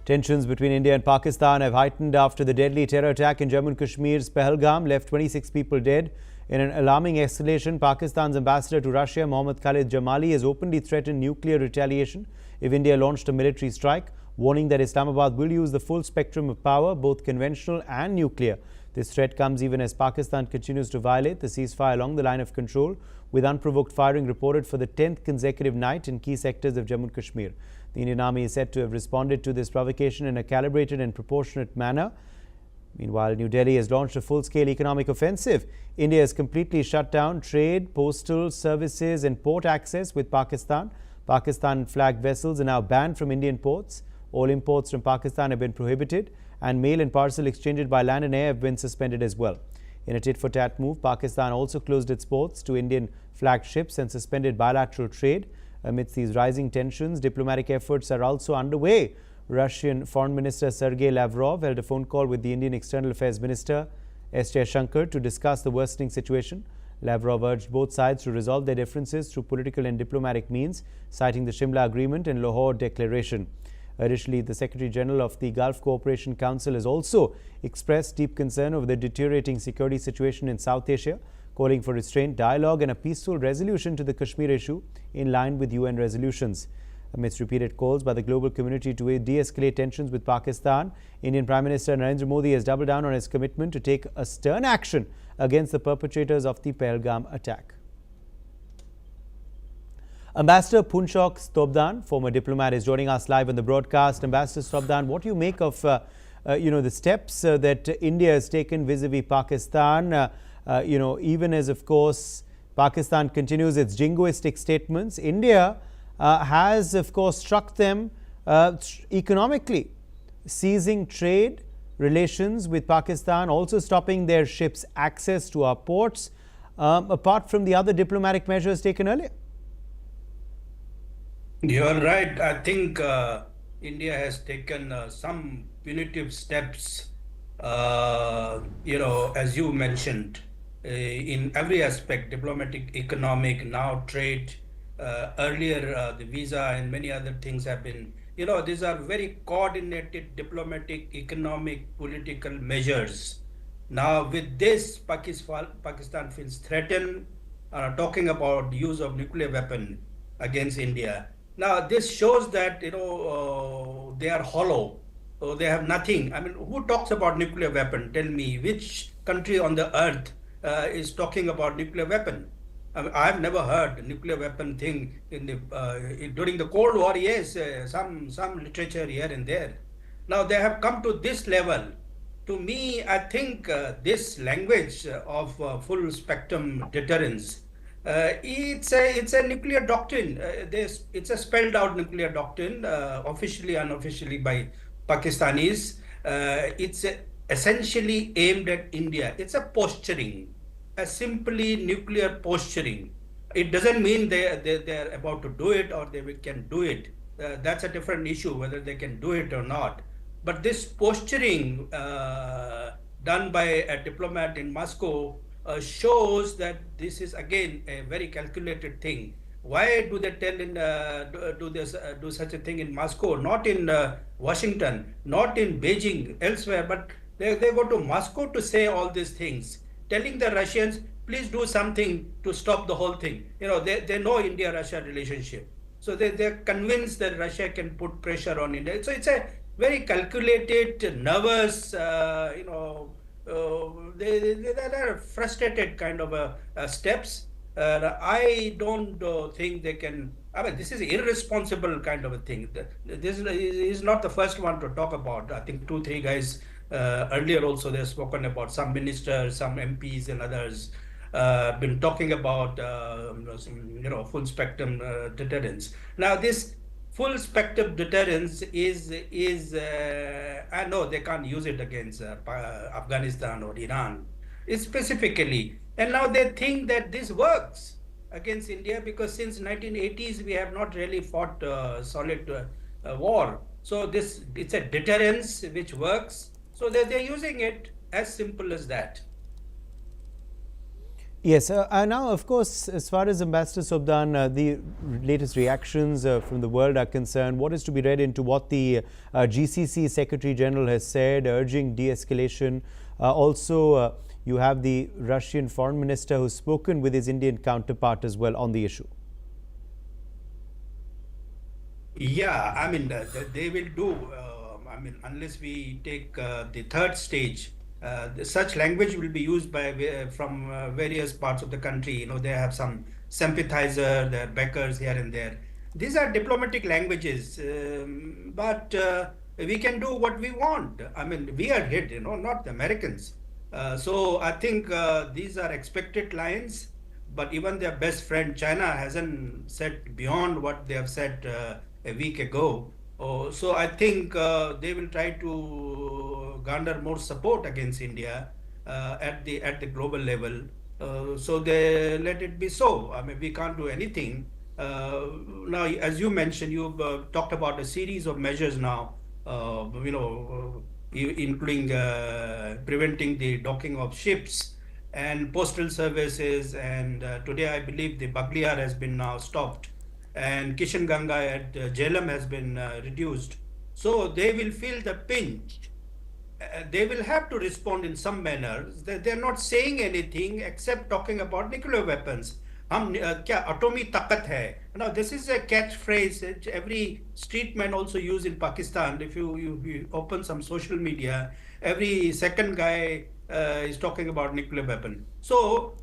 Tensions between India and Pakistan have heightened after the deadly terror attack in Jammu and Kashmir's Pahalgam left 26 people dead. In an alarming escalation, Pakistan's ambassador to Russia, Mohammad Khalid Jamali, has openly threatened nuclear retaliation if India launched a military strike, warning that Islamabad will use the full spectrum of power, both conventional and nuclear. This threat comes even as Pakistan continues to violate the ceasefire along the line of control, with unprovoked firing reported for the 10th consecutive night in key sectors of Jammu and Kashmir. The Indian Army is said to have responded to this provocation in a calibrated and proportionate manner. Meanwhile, New Delhi has launched a full-scale economic offensive. India has completely shut down trade, postal services and port access with Pakistan. Pakistan-flagged vessels are now banned from Indian ports. All imports from Pakistan have been prohibited, and mail and parcel exchanges by land and air have been suspended as well. In a tit-for-tat move, Pakistan also closed its ports to Indian flagged ships and suspended bilateral trade. Amidst these rising tensions, diplomatic efforts are also underway. Russian Foreign Minister Sergei Lavrov held a phone call with the Indian External Affairs Minister S. Jaishankar to discuss the worsening situation. Lavrov urged both sides to resolve their differences through political and diplomatic means, citing the Shimla Agreement and Lahore Declaration. Additionally, the Secretary General of the Gulf Cooperation Council has also expressed deep concern over the deteriorating security situation in South Asia, calling for restrained dialogue and a peaceful resolution to the Kashmir issue in line with UN resolutions. Amidst repeated calls by the global community to de-escalate tensions with Pakistan, Indian Prime Minister Narendra Modi has doubled down on his commitment to take a stern action against the perpetrators of the Pahalgam attack. Ambassador Punchok Stobdan, former diplomat, is joining us live on the broadcast. Ambassador Stobdan, what do you make of the steps that India has taken vis-a-vis Pakistan? Even as, of course, Pakistan continues its jingoistic statements, India has, of course, struck them economically, seizing trade relations with Pakistan, also stopping their ships' access to our ports, apart from the other diplomatic measures taken earlier. You're right. I think India has taken some punitive steps, as you mentioned, in every aspect, diplomatic, economic, now trade. Earlier, the visa and many other things have been, these are very coordinated diplomatic, economic, political measures. Now, with this, Pakistan feels threatened, talking about the use of nuclear weapon against India. Now, this shows that, they are hollow. They have nothing. I mean, who talks about nuclear weapon? Tell me, which country on the earth is talking about nuclear weapon? I mean, I've never heard a nuclear weapon thing in the during the Cold War. Yes, some literature here and there. Now they have come to this level. To me, I think this language of full spectrum deterrence, it's a nuclear doctrine. It's a spelled out nuclear doctrine, officially, unofficially by Pakistanis. It's essentially aimed at India. It's a posturing. Simply nuclear posturing. It doesn't mean they're about to do it or they can do it. That's a different issue, whether they can do it or not. But this posturing done by a diplomat in Moscow shows that this is again a very calculated thing. Why do they do such a thing in Moscow, not in Washington, not in Beijing, elsewhere, but they go to Moscow to say all these things, telling the Russians, please do something to stop the whole thing. They know India-Russia relationship. So they're convinced that Russia can put pressure on India. So it's a very calculated, nervous, they are frustrated kind of steps. I don't think they can, this is irresponsible kind of a thing. This is not the first one to talk about. I think 2-3 guys earlier also they've spoken about, some ministers, some MPs and others been talking about full spectrum deterrence. Now this full spectrum deterrence is I know they can't use it against Afghanistan or Iran specifically, and now they think that this works against India because since 1980s we have not really fought solid war. So it's a deterrence which works. So they're using it, as simple as that. Yes, now, of course, as far as Ambassador Sobdan, the latest reactions from the world are concerned, what is to be read into what the GCC Secretary General has said, urging de-escalation? Also, you have the Russian Foreign Minister who's spoken with his Indian counterpart as well on the issue. Yeah, I mean, they will do, I mean, unless we take the third stage, such language will be used by from various parts of the country. You know, they have some sympathizer, their backers here and there. These are diplomatic languages, but we can do what we want. I mean, we are hit, you know, not the Americans. So I think these are expected lines, but even their best friend China hasn't said beyond what they have said a week ago. Oh, so I think they will try to garner more support against India at the global level. So they let it be so. I mean, we can't do anything. Now, as you mentioned, you've talked about a series of measures now. You know, including preventing the docking of ships and postal services. And today, I believe the Baghliyar has been now stopped, and Kishan Ganga at Jhelum has been reduced. So they will feel the pinch. They will have to respond in some manner. They're not saying anything except talking about nuclear weapons. हम क्या अटोमी ताकत है? Now this is a catchphrase that every street man also use in Pakistan. If you open some social media, every second guy is talking about nuclear weapon. So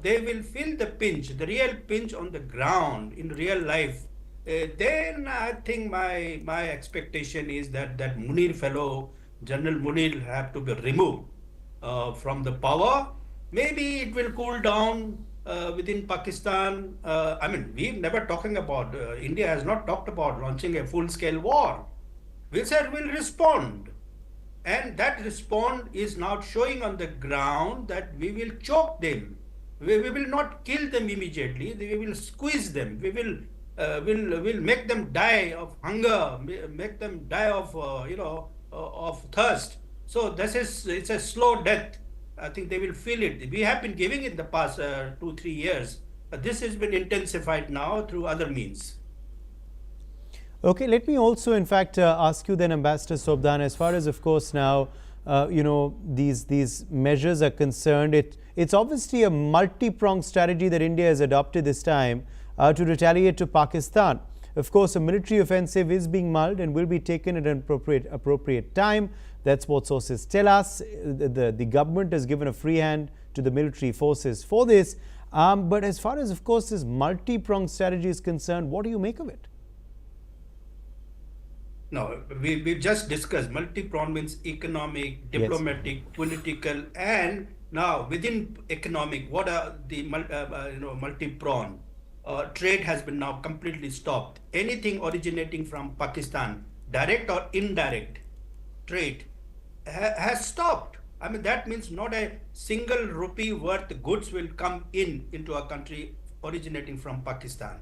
they will feel the pinch, the real pinch on the ground in real life. Then I think my expectation is that Munir fellow, General Munir, have to be removed from the power. Maybe it will cool down within Pakistan. I mean, we've never talking about, India has not talked about launching a full-scale war. We said we'll respond. And that response is now showing on the ground that we will choke them. We will not kill them immediately. We will squeeze them. We will make them die of hunger, make them die of, of thirst. So it's a slow death. I think they will feel it. We have been giving in the past 2-3 years. This has been intensified now through other means. Okay, let me also, in fact, ask you then, Ambassador Sobdan, as far as, of course, now, these measures are concerned, it's obviously a multi-pronged strategy that India has adopted this time to retaliate to Pakistan. Of course, a military offensive is being mulled and will be taken at an appropriate time. That's what sources tell us. The government has given a free hand to the military forces for this. But as far as, of course, this multi-pronged strategy is concerned, what do you make of it? No, we just discussed multi-pronged means economic, diplomatic, yes, political, and now within economic, what are the multi-pronged? Trade has been now completely stopped. Anything originating from Pakistan, direct or indirect trade, has stopped. I mean, that means not a single rupee worth goods will come into a country originating from Pakistan.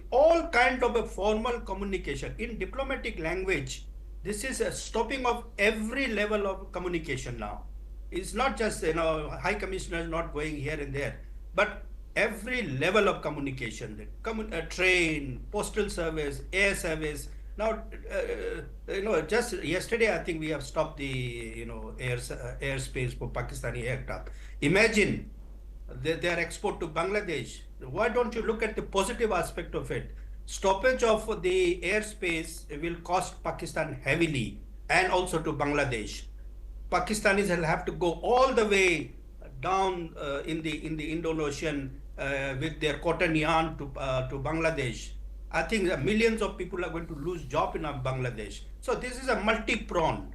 All kind of a formal communication in diplomatic language, this is a stopping of every level of communication now. It's not just high commissioners not going here and there, but every level of communication, train, postal service, air service. Now, just yesterday, I think we have stopped the airspace for Pakistani aircraft. Imagine their export to Bangladesh. Why don't you look at the positive aspect of it? Stoppage of the airspace will cost Pakistan heavily, and also to Bangladesh. Pakistanis will have to go all the way down in the Indian Ocean with their cotton yarn to Bangladesh. I think millions of people are going to lose job in Bangladesh. So this is a multi-pronged,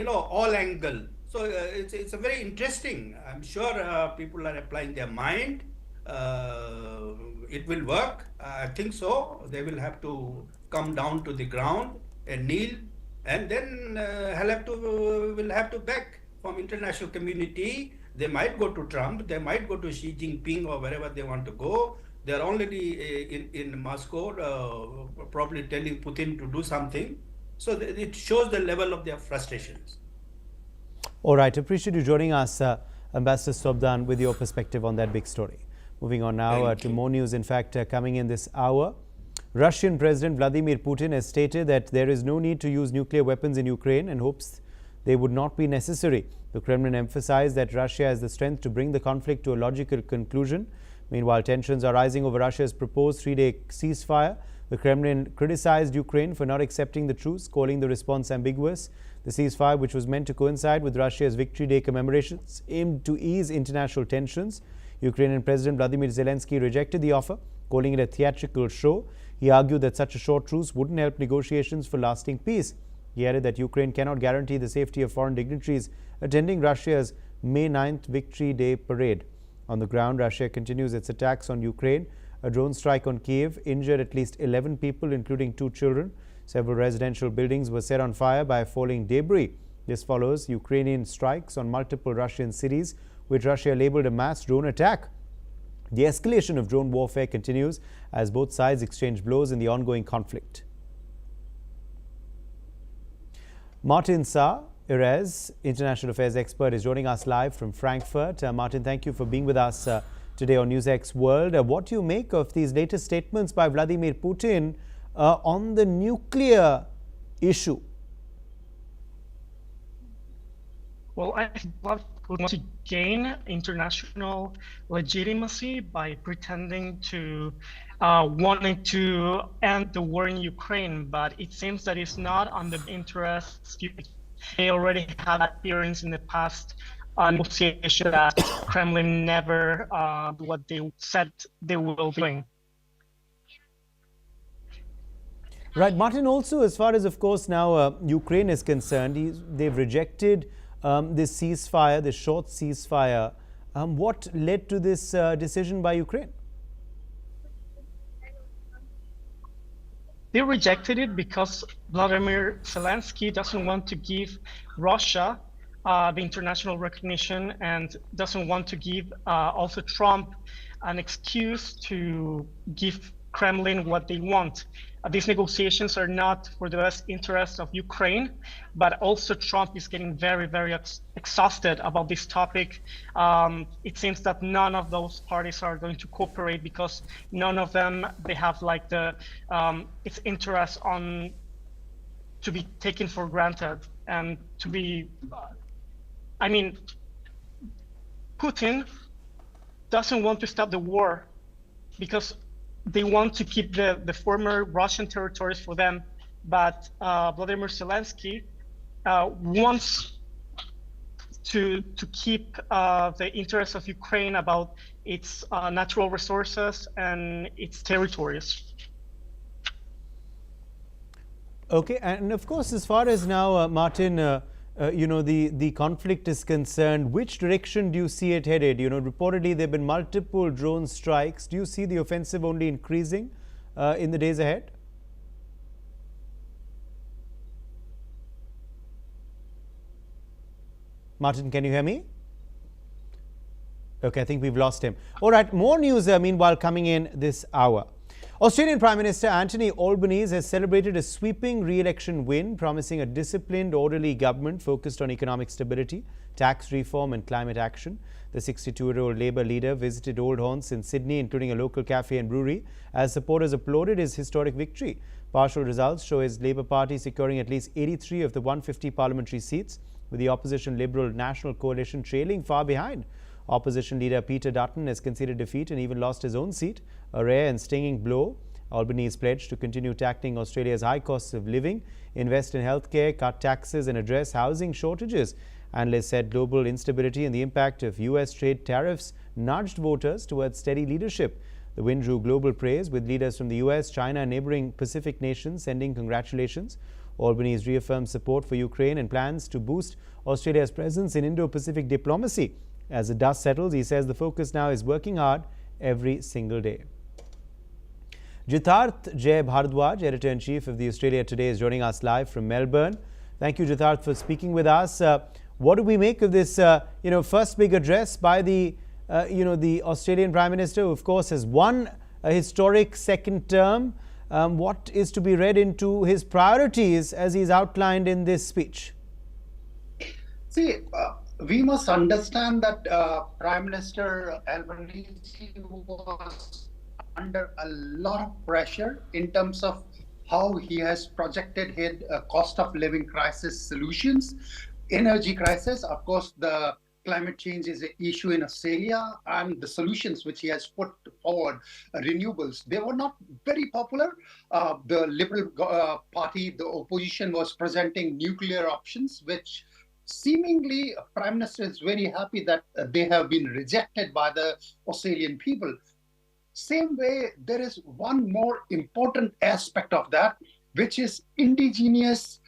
all angle. So it's a very interesting. I'm sure people are applying their mind. It will work. I think so. They will have to come down to the ground and kneel, and then will have to beg from international community. They might go to Trump. They might go to Xi Jinping or wherever they want to go. They are already in Moscow, probably telling Putin to do something. So it shows the level of their frustrations. All right. Appreciate you joining us. Ambassador Sobdan, with your perspective on that big story. Moving on now to more news, in fact, coming in this hour. Russian President Vladimir Putin has stated that there is no need to use nuclear weapons in Ukraine and hopes they would not be necessary. The Kremlin emphasized that Russia has the strength to bring the conflict to a logical conclusion. Meanwhile, tensions are rising over Russia's proposed three-day ceasefire. The Kremlin criticized Ukraine for not accepting the truce, calling the response ambiguous. The ceasefire, which was meant to coincide with Russia's Victory Day commemorations, aimed to ease international tensions. Ukrainian President Vladimir Zelensky rejected the offer, calling it a theatrical show. He argued that such a short truce wouldn't help negotiations for lasting peace. He added that Ukraine cannot guarantee the safety of foreign dignitaries attending Russia's May 9th Victory Day parade. On the ground, Russia continues its attacks on Ukraine. A drone strike on Kiev injured at least 11 people, including 2 children. Several residential buildings were set on fire by falling debris. This follows Ukrainian strikes on multiple Russian cities, which Russia labeled a mass drone attack. The escalation of drone warfare continues as both sides exchange blows in the ongoing conflict. Martin Saar, Erez, international affairs expert, is joining us live from Frankfurt. Martin, thank you for being with us today on NewsX World. What do you make of these latest statements by Vladimir Putin on the nuclear issue? Well, I think Putin wants to gain international legitimacy by pretending to wanting to end the war in Ukraine, but it seems that it's not on the interests. They already had appearance in the past negotiation that Kremlin never what they said they will be doing. Right, Martin, also as far as, of course, now Ukraine is concerned, they've rejected this ceasefire, this short ceasefire. What led to this decision by Ukraine? They rejected it because Vladimir Zelensky doesn't want to give Russia the international recognition and doesn't want to give also Trump an excuse to give Kremlin what they want. These negotiations are not for the best interest of Ukraine, but also Trump is getting very, very exhausted about this topic. It seems that none of those parties are going to cooperate because none of them, they have like the its interest on to be taken for granted and to be, I mean, Putin doesn't want to stop the war because they want to keep the former Russian territories for them, but Vladimir Zelensky wants to keep the interests of Ukraine about its natural resources and its territories. Okay, and of course, as far as now, Martin, the conflict is concerned, which direction do you see it headed? Reportedly there have been multiple drone strikes. Do you see the offensive only increasing in the days ahead? Martin, can you hear me? Okay, I think we've lost him. All right, more news meanwhile coming in this hour. Australian Prime Minister Anthony Albanese has celebrated a sweeping re-election win, promising a disciplined, orderly government focused on economic stability, tax reform and climate action. The 62-year-old Labour leader visited old haunts in Sydney, including a local cafe and brewery, as supporters applauded his historic victory. Partial results show his Labour Party securing at least 83 of the 150 parliamentary seats, with the opposition Liberal National Coalition trailing far behind. Opposition leader Peter Dutton has conceded defeat and even lost his own seat, a rare and stinging blow. Albanese pledged to continue tackling Australia's high costs of living, invest in healthcare, cut taxes and address housing shortages. Analysts said global instability and the impact of US trade tariffs nudged voters towards steady leadership. The win drew global praise, with leaders from the US, China and neighbouring Pacific nations sending congratulations. Albanese reaffirmed support for Ukraine and plans to boost Australia's presence in Indo-Pacific diplomacy. As the dust settles, he says the focus now is working hard every single day. Jitharth Jay Bhardwaj, editor-in-chief of the Australia Today, is joining us live from Melbourne. Thank you, Jitharth, for speaking with us. What do we make of this, first big address by the Australian Prime Minister, who, of course, has won a historic second term? What is to be read into his priorities as he's outlined in this speech? See, We must understand that Prime Minister Albanese was under a lot of pressure in terms of how he has projected his cost of living crisis solutions, energy crisis. Of course, the climate change is an issue in Australia, and the solutions which he has put forward, renewables, they were not very popular. The Liberal Party, the opposition, was presenting nuclear options, which seemingly Prime Minister is very happy that they have been rejected by the Australian people. Same way, there is one more important aspect of that, which is indigenous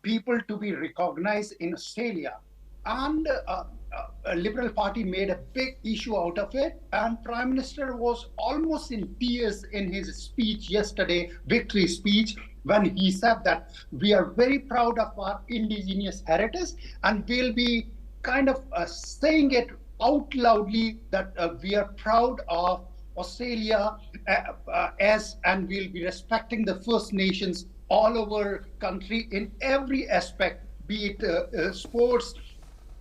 people to be recognized in Australia. And a Liberal Party made a big issue out of it, and Prime Minister was almost in tears in his speech yesterday, victory speech, when he said that we are very proud of our indigenous heritage, and we'll be kind of saying it out loudly that we are proud of Australia and we'll be respecting the First Nations all over country in every aspect, be it sports,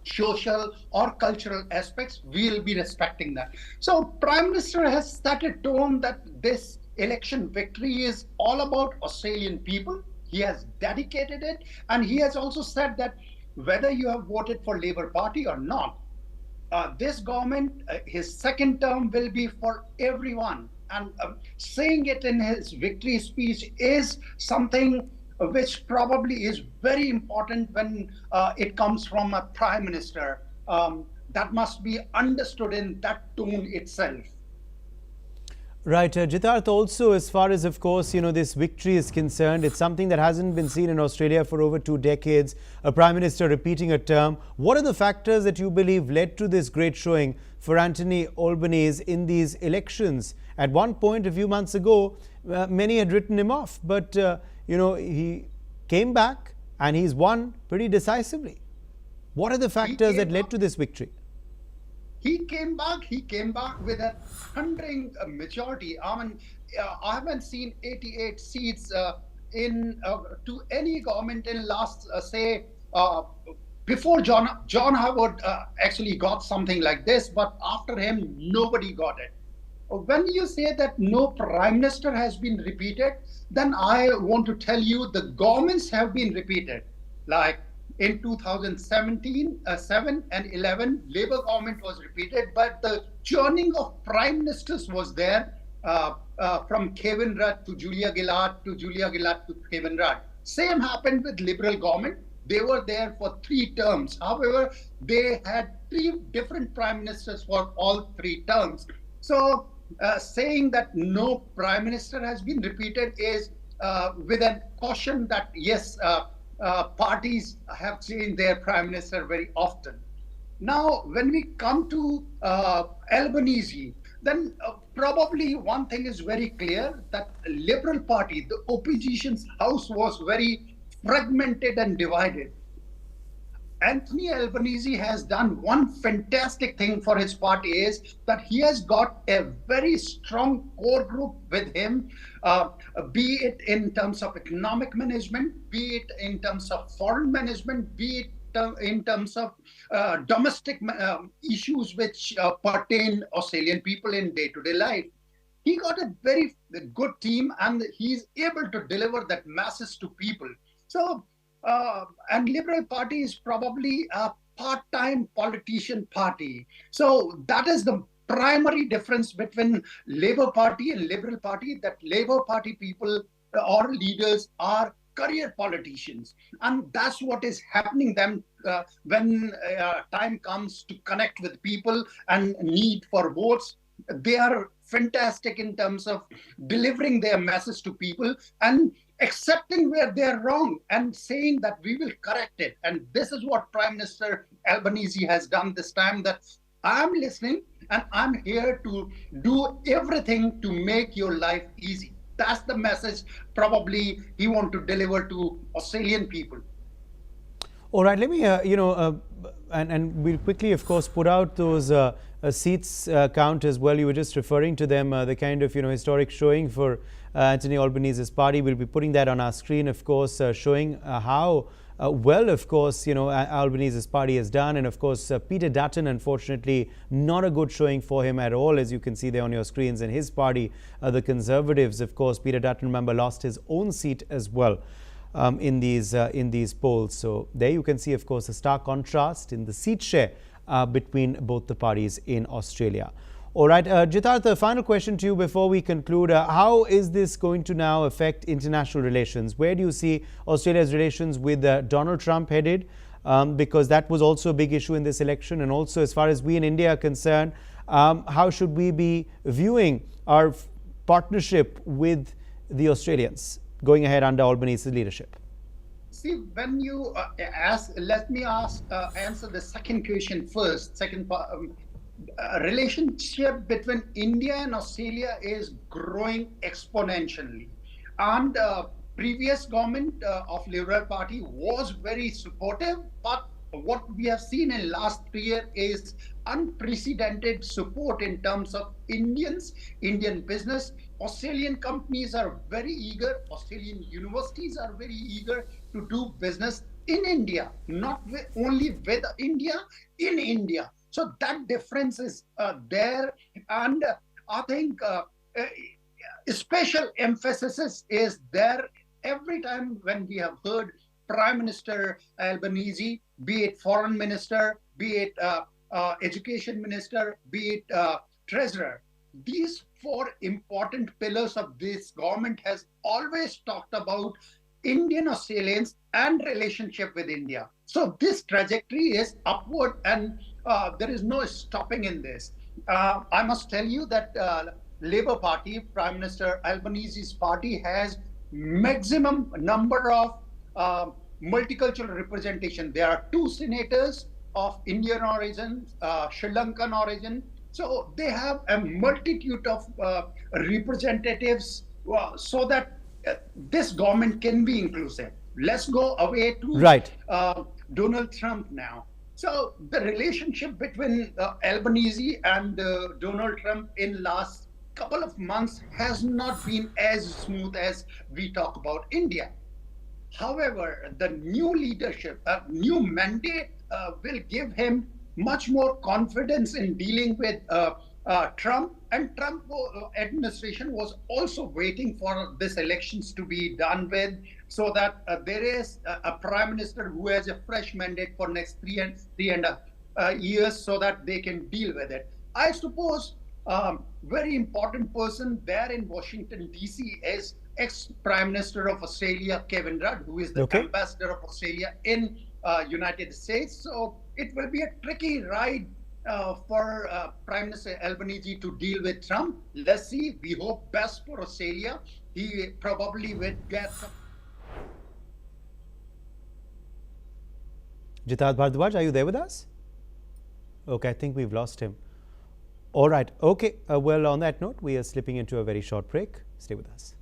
social or cultural aspects, we'll be respecting that. So Prime Minister has set a tone that this election victory is all about Australian people. He has dedicated it, and he has also said that whether you have voted for Labour Party or not, this government, his second term will be for everyone. And saying it in his victory speech is something which probably is very important when it comes from a prime minister. That must be understood in that tone itself. Right, Jitarth, also as far as, of course, this victory is concerned, it's something that hasn't been seen in Australia for over 2 decades, a Prime Minister repeating a term. What are the factors that you believe led to this great showing for Anthony Albanese in these elections? At one point, a few months ago, many had written him off, but, he came back and he's won pretty decisively. What are the factors that led to this victory? He came back with a thundering majority. I mean, I haven't seen 88 seats to any government in last, before John Howard actually got something like this, but after him, nobody got it. When you say that no prime minister has been repeated, then I want to tell you the governments have been repeated. Like in 2017, 7 and 11, Labour government was repeated, but the churning of prime ministers was there from Kevin Rudd to Julia Gillard to Julia Gillard to Kevin Rudd. Same happened with Liberal government. They were there for 3 terms. However, they had 3 different prime ministers for all 3 terms. So saying that no prime minister has been repeated is with a caution that yes, parties have changed their prime minister very often. Now, when we come to Albanese, then probably one thing is very clear, that Liberal Party, the opposition's house, was very fragmented and divided. Anthony Albanese has done one fantastic thing for his party, is that he has got a very strong core group with him, be it in terms of economic management, be it in terms of foreign management, be it in terms of domestic issues which pertain Australian people in day-to-day life. He got a very good team, and he's able to deliver that message to people. So, and Liberal Party is probably a part-time politician party. So that is the primary difference between Labour Party and Liberal Party, that Labour Party people or leaders are career politicians. And that's what is happening them when time comes to connect with people and need for votes. They are fantastic in terms of delivering their message to people and accepting where they're wrong and saying that we will correct it. And this is what Prime Minister Albanese has done this time, that I'm listening and I'm here to do everything to make your life easy. That's the message probably he wants to deliver to Australian people. All right, let me, and we'll quickly, of course, put out those seats count as well. You were just referring to them, the kind of historic showing for Anthony Albanese's party. We'll be putting that on our screen, of course, showing how well, of course, Albanese's party has done. And of course, Peter Dutton, unfortunately, not a good showing for him at all, as you can see there on your screens. And his party, the Conservatives, of course, Peter Dutton, remember, lost his own seat as well in these polls. So there you can see, of course, a stark contrast in the seat share between both the parties in Australia. All right, Jitarth, a final question to you before we conclude. How is this going to now affect international relations? Where do you see Australia's relations with Donald Trump headed? Because that was also a big issue in this election. And also, as far as we in India are concerned, how should we be viewing our partnership with the Australians going ahead under Albanese's leadership? See, when you let me answer the second question first. Second part. Relationship between India and Australia is growing exponentially, and previous government of Liberal Party was very supportive, but what we have seen in last 3 years is unprecedented support in terms of Indian business. Australian companies are very eager, Australian universities are very eager to do business in India, not only with India, in India. So that difference is there, and I think special emphasis is there every time when we have heard Prime Minister Albanese, be it Foreign Minister, be it Education Minister, be it Treasurer. These 4 important pillars of this government has always talked about Indian Australians and relationship with India. So this trajectory is upward, and there is no stopping in this. I must tell you that Labour Party, Prime Minister Albanese's party, has maximum number of multicultural representation. There are 2 senators of Indian origin, Sri Lankan origin. So they have a multitude of representatives so that this government can be inclusive. Let's go away to Donald Trump now. So the relationship between Albanese and Donald Trump in last couple of months has not been as smooth as we talk about India. However, the new leadership, new mandate will give him much more confidence in dealing with Trump, and Trump administration was also waiting for this elections to be done with, so that there is a prime minister who has a fresh mandate for next three and a years, so that they can deal with it. I suppose very important person there in Washington DC is ex-Prime Minister of Australia Kevin Rudd, who is the ambassador of Australia in United States. So it will be a tricky ride for Prime Minister Albanese to deal with Trump. Let's see. We hope best for Australia. He probably will get some. Jitarth Bhardwaj, are you there with us? Okay, I think we've lost him. All right. Okay. Well, on that note, we are slipping into a very short break. Stay with us.